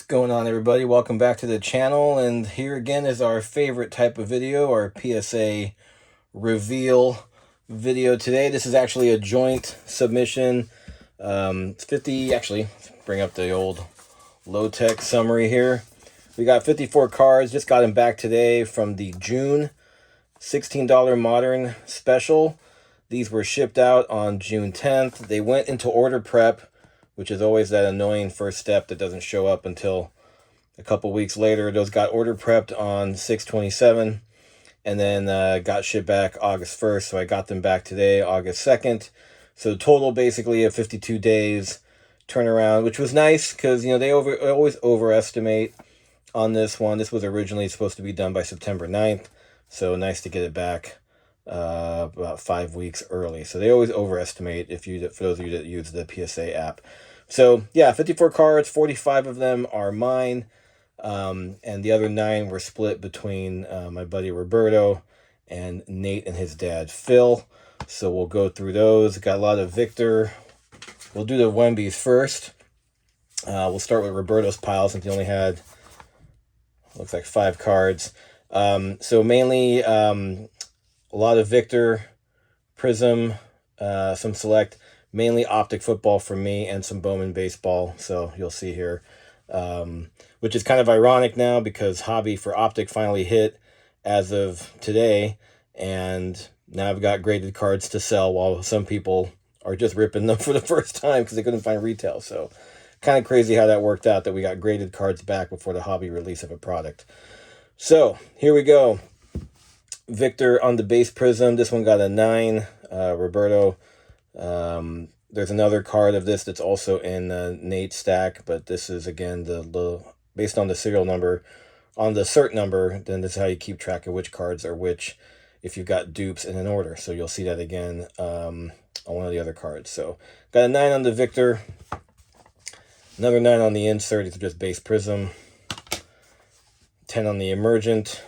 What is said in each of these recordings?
Going on, everybody? Welcome back to the channel, and here again is our favorite type of video, our PSA reveal video today. This is actually a joint submission. 50, actually, let's bring up the old low-tech summary here. We got 54 cards, just got them back today from the June $16 Modern Special. These were shipped out on June 10th. They went into order prep, which is always that annoying first step that doesn't show up until a couple weeks later. Those got order prepped on 6/27 and then got shipped back August 1st. So I got them back today, August 2nd. So total basically of 52 days turnaround, which was nice because, you know, they always overestimate on this one. This was originally supposed to be done by September 9th. So nice to get it back about 5 weeks early. So they always overestimate for those of you that use the PSA app. So yeah, 54 cards, 45 of them are mine, and the other 9 were split between my buddy Roberto and Nate and his dad Phil. So we'll go through those. Got a lot of Victor. We'll do the Wembys first. We'll start with Roberto's pile since he only had, looks like 5 cards. So mainly a lot of Victor, Prizm, some select, mainly Optic Football for me, and some Bowman baseball. So you'll see here, which is kind of ironic now because hobby for Optic finally hit as of today, and now I've got graded cards to sell while some people are just ripping them for the first time because they couldn't find retail. So kind of crazy how that worked out, that we got graded cards back before the hobby release of a product. So here we go. Victor on the base Prizm. This one got a 9. Roberto. There's another card of this that's also in Nate's stack, but this is again the based on the serial number, on the cert number. Then this is how you keep track of which cards are which if you've got dupes in an order. So you'll see that again on one of the other cards. So got a 9 on the Victor, another 9 on the insert. It's just base Prizm. 10 on the Emergent.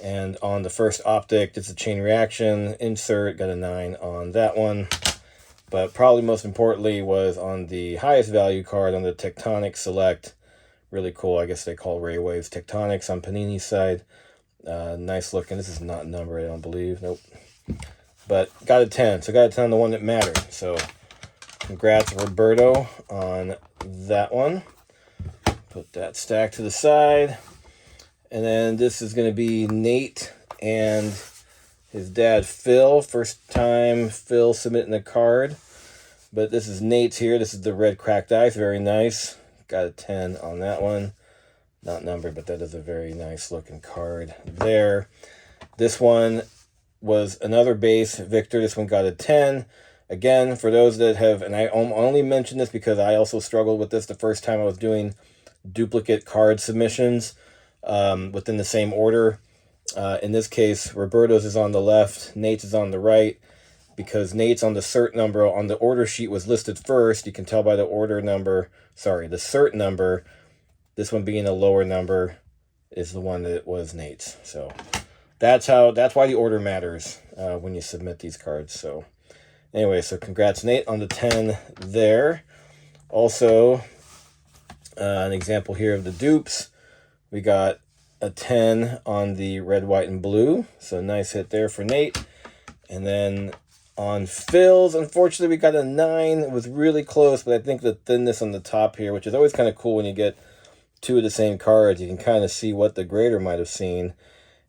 And on the first Optic, it's a chain reaction insert, got a 9 on that one. But probably most importantly was on the highest value card on the Tectonic Select. Really cool. I guess they call Ray Waves Tectonics on Panini's side. Nice looking. This is not numbered, I don't believe. Nope. But got a 10. So got a 10 on the one that mattered. So congrats, Roberto, on that one. Put that stack to the side. And then this is going to be Nate and his dad Phil. First time Phil submitting a card. But this is Nate's here. This is the red cracked ice. Very nice. Got a 10 on that one. Not numbered, but that is a very nice looking card there. This one was another base Victor. This one got a 10. Again, for those that have, and I only mention this because I also struggled with this the first time I was doing duplicate card submissions within the same order. In this case, Roberto's is on the left, Nate's is on the right, because Nate's on the cert number on the order sheet was listed first. You can tell by the order number, sorry, the cert number, this one being a lower number is the one that was Nate's. So that's why the order matters when you submit these cards. So anyway, so congrats Nate on the 10 there. Also, an example here of the dupes. We got a 10 on the red, white, and blue. So nice hit there for Nate. And then on Phil's, unfortunately, we got a 9. It was really close, but I think the thinness on the top here, which is always kind of cool when you get 2 of the same cards, you can kind of see what the grader might have seen.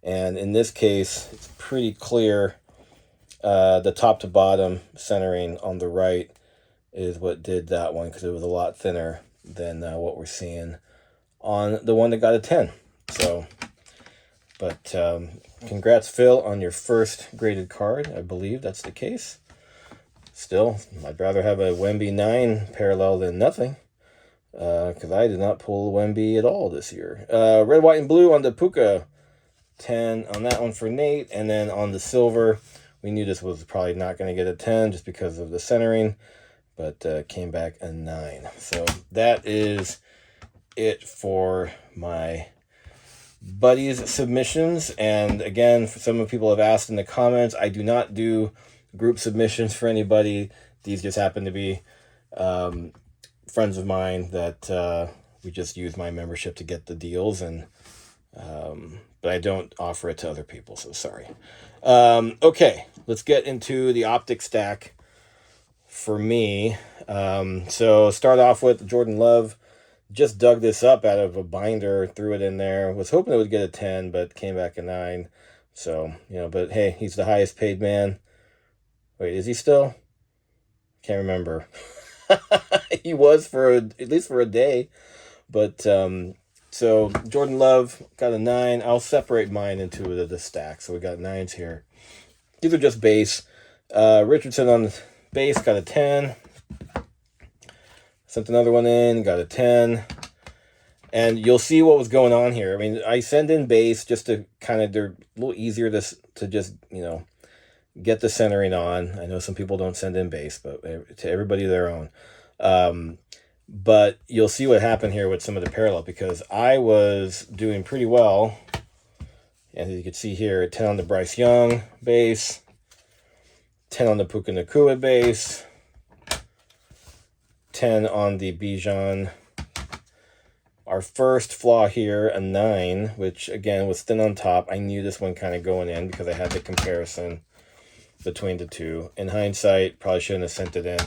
And in this case, it's pretty clear the top to bottom centering on the right is what did that one, because it was a lot thinner than what we're seeing on the one that got a 10. So, but congrats, Phil, on your first graded card. I believe that's the case. Still, I'd rather have a Wemby 9 parallel than nothing, because I did not pull Wemby at all this year. Red, white, and blue on the Puka. 10 on that one for Nate. And then on the silver, we knew this was probably not going to get a 10 just because of the centering, but came back a 9. So that is it for my buddies submissions. And again, some of people have asked in the comments, I do not do group submissions for anybody. These just happen to be friends of mine that We just use my membership to get the deals, and but I don't offer it to other people, so sorry. Okay, let's get into the Optic stack for me. So start off with Jordan Love. Just dug this up out of a binder, threw it in there. Was hoping it would get a 10, but came back a 9. So, but hey, he's the highest paid man. Wait, is he still? Can't remember. He was at least for a day. But so Jordan Love got a 9. I'll separate mine into the stack. So we got 9s here. These are just base. Richardson on the base got a 10. Sent another one in, got a 10. And you'll see what was going on here. I mean, I send in base just to they're a little easier to just, get the centering on. I know some people don't send in base, but to everybody their own. But you'll see what happened here with some of the parallel, because I was doing pretty well. As you can see here, 10 on the Bryce Young base, 10 on the Puka Nacua base, 10 on the Bijan. Our first flaw here, a 9, which again was thin on top. I knew this one kind of going in because I had the comparison between the two. In hindsight, probably shouldn't have sent it in.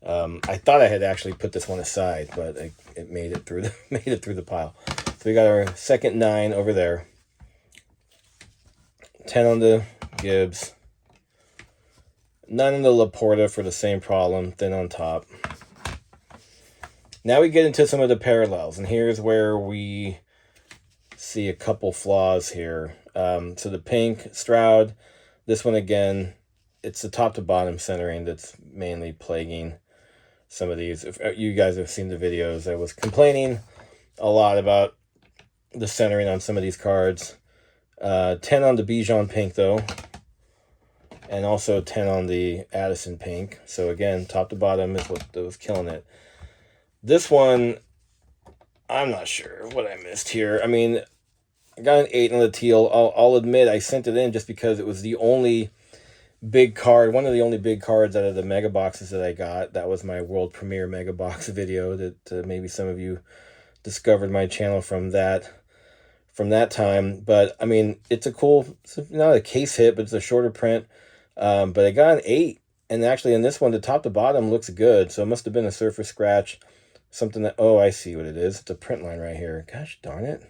I thought I had actually put this one aside, but it made it through the pile. So we got our second 9 over there. 10 on the Gibbs. 9 on the Laporta for the same problem, thin on top. Now we get into some of the parallels, and here's where we see a couple flaws here. So the pink Stroud, this one again, it's the top to bottom centering that's mainly plaguing some of these. If you guys have seen the videos, I was complaining a lot about the centering on some of these cards. 10 on the Bijan pink though, and also 10 on the Addison pink. So again, top to bottom is what was killing it. This one, I'm not sure what I missed here. I mean, I got an 8 on the teal. I'll admit I sent it in just because it was the only big card, one of the only big cards out of the mega boxes that I got. That was my world premiere mega box video that maybe some of you discovered my channel from that time. But I mean, it's not a case hit, but it's a shorter print. But I got an 8, and actually in this one, the top to bottom looks good. So it must have been a surface scratch. Something that, oh, I see what it is. It's a print line right here. Gosh darn it.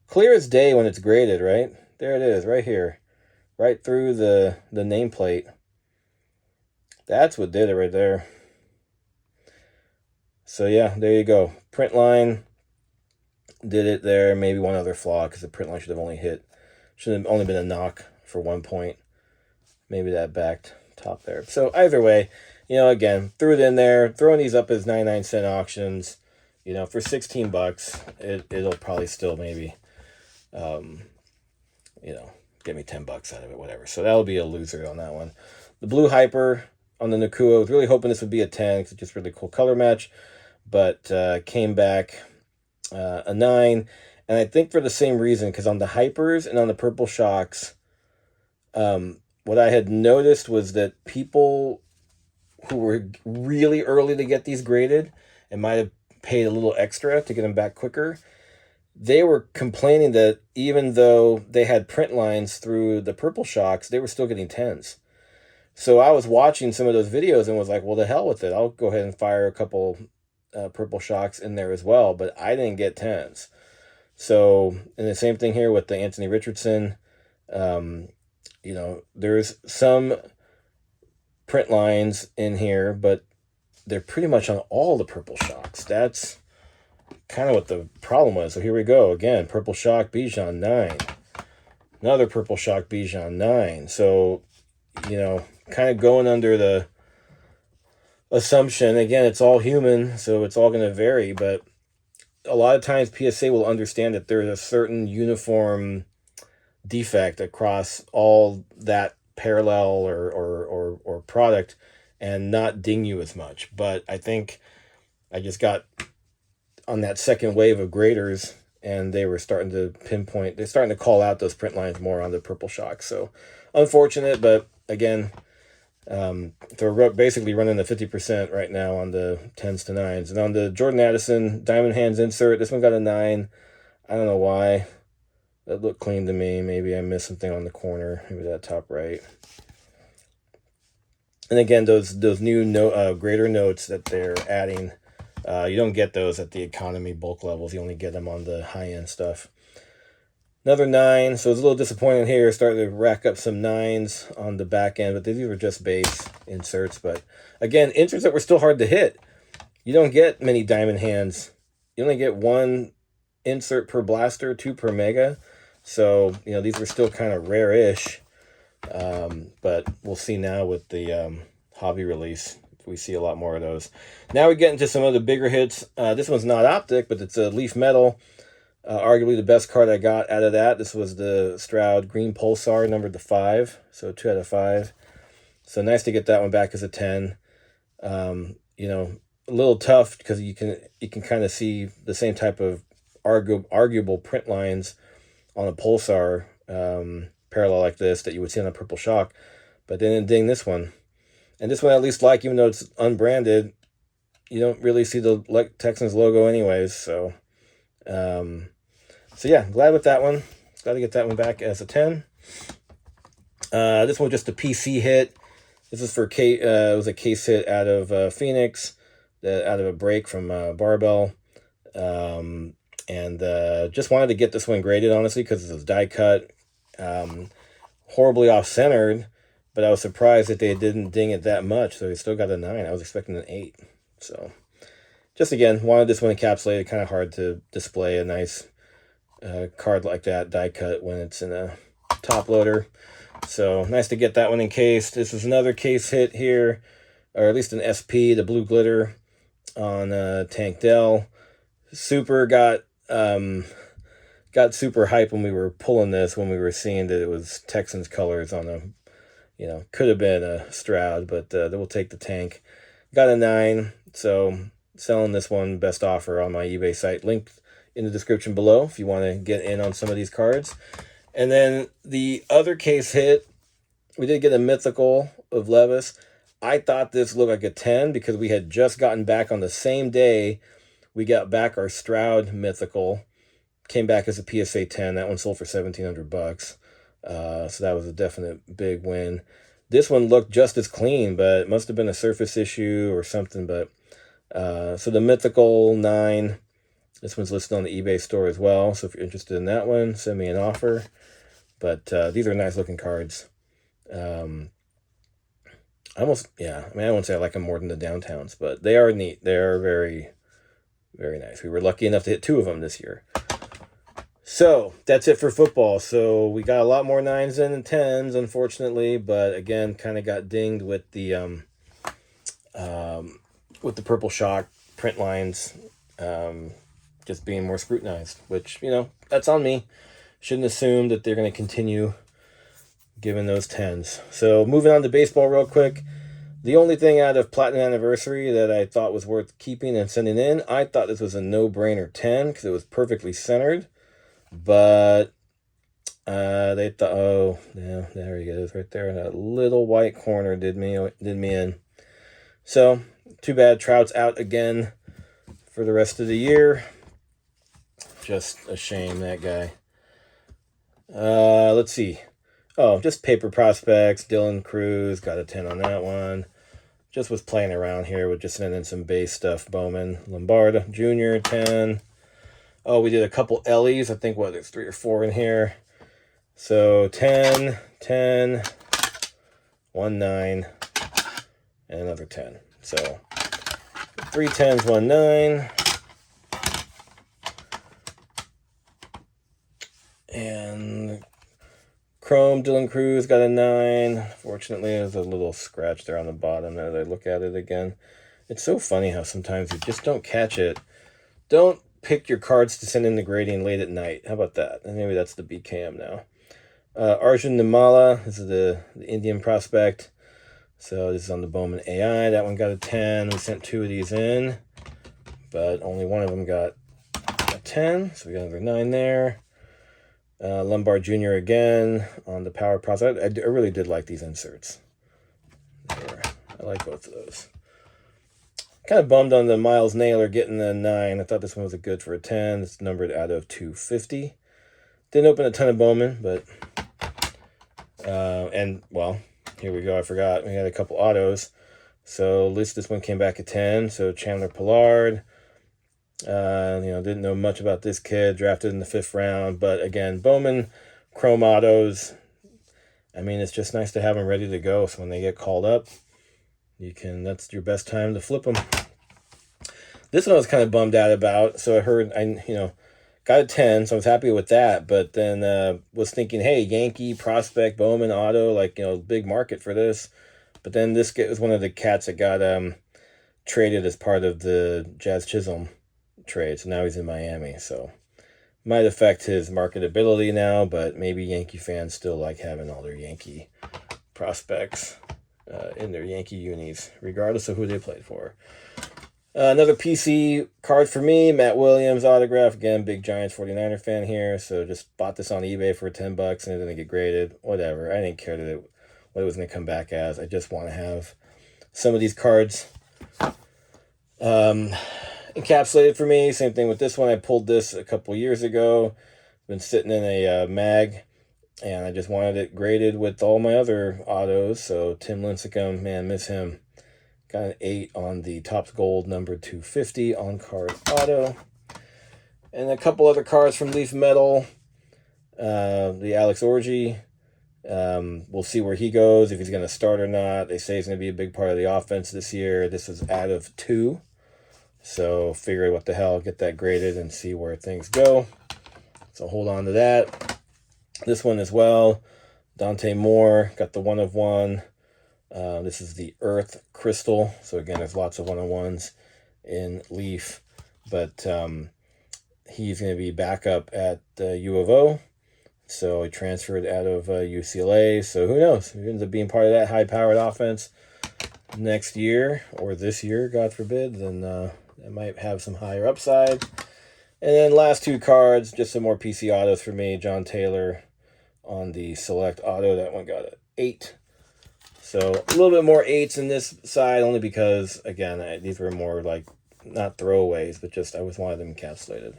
Clear as day when it's graded, right? There it is, right here. Right through the nameplate. That's what did it right there. So yeah, there you go. Print line did it there. Maybe one other flaw, because the print line should have only been a knock for 1 point. Maybe that backed top there. So either way, again, threw it in there, throwing these up as 99-cent auctions, for $16, it'll probably still maybe, get me $10 out of it, whatever. So that'll be a loser on that one. The blue hyper on the Nacua, I was really hoping this would be a 10, because it's just really cool color match, but came back a 9. And I think for the same reason, because on the hypers and on the purple shocks, what I had noticed was that people who were really early to get these graded and might have paid a little extra to get them back quicker, they were complaining that even though they had print lines through the purple shocks, they were still getting 10s. So I was watching some of those videos and was like, well, the hell with it. I'll go ahead and fire a couple purple shocks in there as well, but I didn't get 10s. So, and the same thing here with the Anthony Richardson. There's some print lines in here, but they're pretty much on all the purple shocks. That's kind of what the problem was. So here we go again. Purple shock Bijan 9. Another purple shock Bijan 9. So, kind of going under the assumption, again, it's all human, so it's all going to vary, but a lot of times PSA will understand that there's a certain uniform defect across all that parallel or product and not ding you as much. But I think I just got on that second wave of graders, and they were starting to pinpoint, they're starting to call out those print lines more on the purple shock. So unfortunate, but again, So we're basically running the 50% right now on the 10s to 9s. And on the Jordan Addison Diamond Hands insert, this one got a 9. I don't know why. That looked clean to me. Maybe I missed something on the corner. Maybe that top right. And again, those new greater notes that they're adding, you don't get those at the economy bulk levels. You only get them on the high-end stuff. Another 9, so it's a little disappointing here. Starting to rack up some 9s on the back end, but these were just base inserts. But again, inserts that were still hard to hit. You don't get many Diamond Hands. You only get 1 insert per blaster, 2 per mega. So, these were still kind of rare-ish. But we'll see now with the hobby release. We see a lot more of those. Now we get into some of the bigger hits. This one's not Optic, but it's a Leaf Metal. Arguably the best card I got out of that. This was the Stroud Green Pulsar, numbered to 5. So 2 out of 5. So nice to get that one back as a 10. A little tough because you can kind of see the same type of arguable print lines on a Pulsar parallel like this that you would see on a Purple Shock. But they didn't ding this one. And this one I at least like, even though it's unbranded, you don't really see the Texans logo anyways. So yeah, glad with that one. Got to get that one back as a 10. This one was just a PC hit. This is for it was a case hit out of Phoenix, out of a break from Barbell. And just wanted to get this one graded, honestly, because it was die cut. Horribly off-centered, but I was surprised that they didn't ding it that much, so he still got a 9. I was expecting an 8. So just again, wanted this one encapsulated. Kind of hard to display a nice card like that, die cut, when it's in a top loader. So nice to get that one encased. This is another case hit here, or at least an SP, the Blue Glitter on Tank Dell. Super got super hype when we were pulling this, when we were seeing that it was Texans colors on a, could have been a Stroud, but we'll take the Tank. Got a 9, so selling this one best offer on my eBay site. Linked in the description below if you want to get in on some of these cards. And then the other case hit, we did get a mythical of Levis. I thought this looked like a 10 because we had just gotten back on the same day we got back our Stroud mythical. Came back as a PSA 10. That one sold for $1,700. So that was a definite big win. This one looked just as clean, but it must have been a surface issue or something. But so the mythical 9, this one's listed on the eBay store as well. So if you're interested in that one, send me an offer. But these are nice looking cards. I won't say I like them more than the Downtowns, but they are neat. They are very, very nice. We were lucky enough to hit 2 of them this year. So that's it for football. So we got a lot more 9s and 10s, unfortunately, but again, kind of got dinged with the Purple Shock print lines just being more scrutinized, which, that's on me. Shouldn't assume that they're going to continue giving those 10s. So moving on to baseball real quick. The only thing out of Platinum Anniversary that I thought was worth keeping and sending in, I thought this was a no-brainer 10 because it was perfectly centered. But they thought, oh, yeah, there he goes, right there in that little white corner did me in. So, too bad Trout's out again for the rest of the year. Just a shame, that guy. Let's see. Oh, just paper prospects. Dylan Cruz got a 10 on that one. Just was playing around here with just sending in some base stuff. Bowman, Lombard Jr., 10. Oh, we did a couple Ellies. I think, there's 3 or 4 in here. So 10, 10, 1 9, and another 10. So 3 10s, 1 9. And Chrome, Dylan Cruz got a 9. Fortunately, there's a little scratch there on the bottom as I look at it again. It's so funny how sometimes you just don't catch it. Don't pick your cards to send in the grading late at night. How about that? And maybe that's the BKM now. Arjun Nimala, this is the Indian prospect. So this is on the Bowman AI. That one got a 10. We sent 2 of these in, but only one of them got a 10. So we got another 9 there. Lombard Jr. again on the Power prospect. I really did like these inserts. I like both of those. Kind of bummed on the Miles Naylor getting the 9. I thought this one was a good for a 10. It's numbered out of 250. Didn't open a ton of Bowman, but... and, well, here we go. I forgot. We had a couple autos. So at least this one came back at 10. So Chandler Pollard. Didn't know much about this kid. Drafted in the 5th round. But, again, Bowman, Chrome autos. I mean, it's just nice to have them ready to go. So when they get called up, that's your best time to flip them. This one I was kind of bummed out about. So I heard, got a 10, so I was happy with that. But then was thinking, hey, Yankee, prospect, Bowman, auto, big market for this. But then this was one of the cats that got traded as part of the Jazz Chisholm trade. So now he's in Miami. So might affect his marketability now, but maybe Yankee fans still like having all their Yankee prospects in their Yankee unis, regardless of who they played for. Another PC card for me, Matt Williams autograph. Again, big Giants 49er fan here, so just bought this on eBay for $10 and it didn't get graded. Whatever, I didn't care what it was going to come back as. I just want to have some of these cards encapsulated for me. Same thing with this one. I pulled this a couple years ago. Been sitting in a mag. And I just wanted it graded with all my other autos. So Tim Lincecum, man, miss him. Got an 8 on the Topps Gold, number 250 on card auto. And a couple other cards from Leaf Metal. The Alex Orji. We'll see where he goes, if he's going to start or not. They say he's going to be a big part of the offense this year. This is out of 2. So figure what the hell, get that graded and see where things go. So hold on to that. This one as well, Dante Moore, got the 1 of 1. This is the Earth Crystal. So again, there's lots of 1-of-1s in Leaf. But he's going to be back up at U of O. So he transferred out of UCLA. So who knows? He ends up being part of that high-powered offense next year, or this year, God forbid. Then it might have some higher upside. And then last 2 cards, just some more PC autos for me. John Taylor on the Select Auto. That one got an 8. So a little bit more 8s in this side, only because, again, these were more like, not throwaways, but just I always wanted them encapsulated.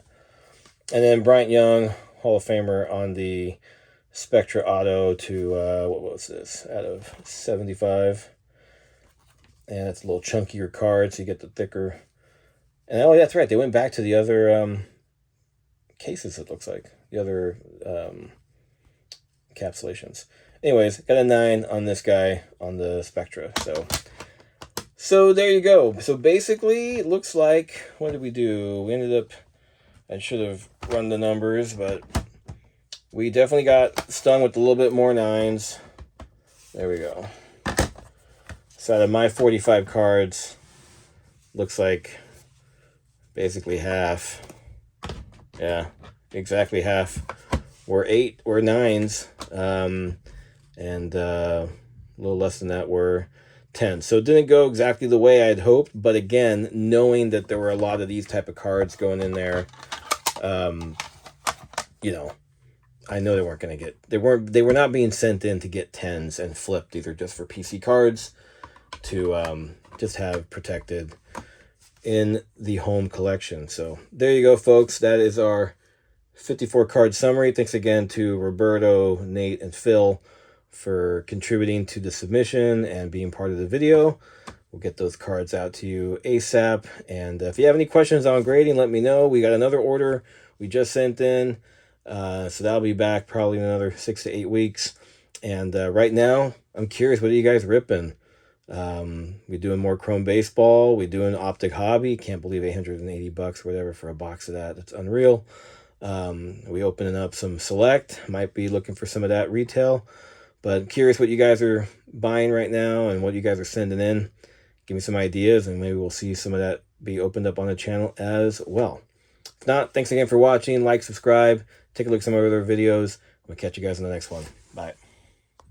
And then Bryant Young, Hall of Famer on the Spectra Auto to, what was this, out of 75. And it's a little chunkier card, so you get the thicker. And oh, yeah, that's right, they went back to the other cases, it looks like. The other encapsulations. Anyways, got a 9 on this guy on the Spectra. So there you go. So basically, it looks like, what did we do? We ended up, I should have run the numbers, but we definitely got stung with a little bit more 9s. There we go. So out of my 45 cards, looks like basically half. Yeah, exactly half. Were 9s. And a little less than that were 10. So it didn't go exactly the way I'd hoped, but again, knowing that there were a lot of these type of cards going in there, I know they weren't going to get, they were not being sent in to get 10s and flipped. These are just for PC cards to just have protected in the home collection. So there you go, folks. That is our 54 card summary. Thanks again to Roberto, Nate, and Phil for contributing to the submission and being part of the video. We'll get those cards out to you ASAP. And if you have any questions on grading, let me know. We got another order we just sent in. So that'll be back probably in another 6 to 8 weeks. And right now, I'm curious, what are you guys ripping? We're doing more Chrome Baseball. We're doing Optic Hobby. Can't believe $880 whatever for a box of that. That's unreal. We opening up some Select. Might be looking for some of that retail. But curious what you guys are buying right now and what you guys are sending in. Give me some ideas, and maybe we'll see some of that be opened up on the channel as well. If not, thanks again for watching. Like, subscribe, take a look at some of our other videos. We'll catch you guys in the next one. Bye.